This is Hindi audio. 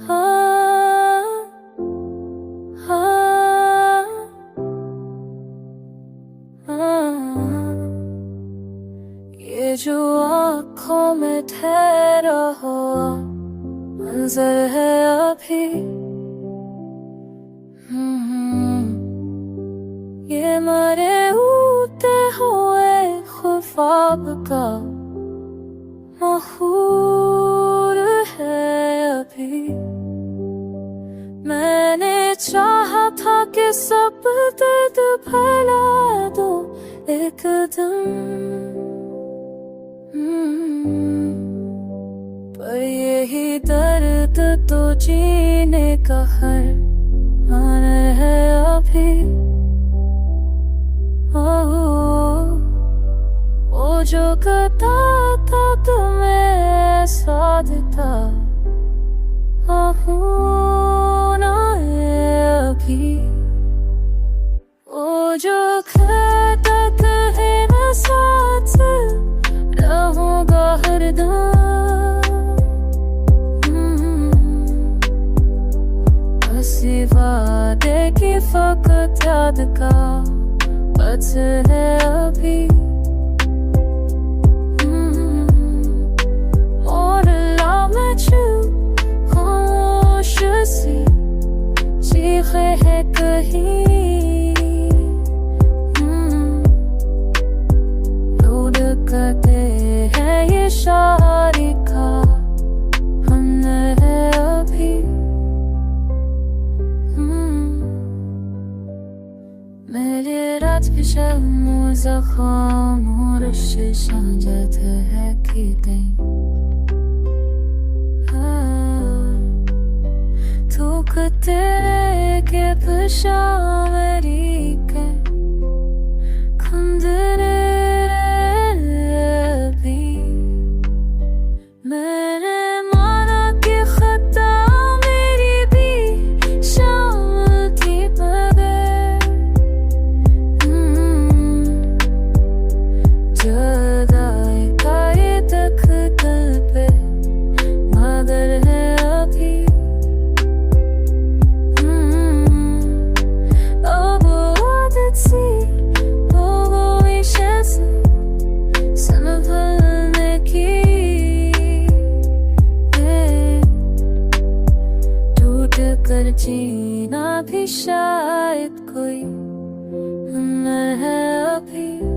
हाँ, हाँ, हाँ, ये जो आँखों में ठहरा हुआ मंजर है अभी, ये मरे उठते हुए ख्वाब का महूर है अभी। मैंने चाहा था कि सब दर्द भुला दो एकदम, पर यही दर्द तो जीने का हर हुनर है अभी। वो जो करता था तुम्हें साथ था ना अभी। वो जो कहता कहे न साथ रहूंगा हरदम, बसी वादे की फकत याद का बच है अभी। और अल्लाह में खामोश सी चीखे है कहीं, लोड करते हैं ये शायरी का हुनर है अभी। मेरे रात की शर्म ज़ख़म रश्शाजत है कि कहीं थूकते के पेशा मेरी के खंदरे भी। मैंने माना कि खता मेरी भी शामिल थी मगर जुदाई का ये दखल पे मगर है अभी। अब आदत सी हो गई शैसे संभलने की, टूट कर जीना भी शायद कोई हुनर है अभी।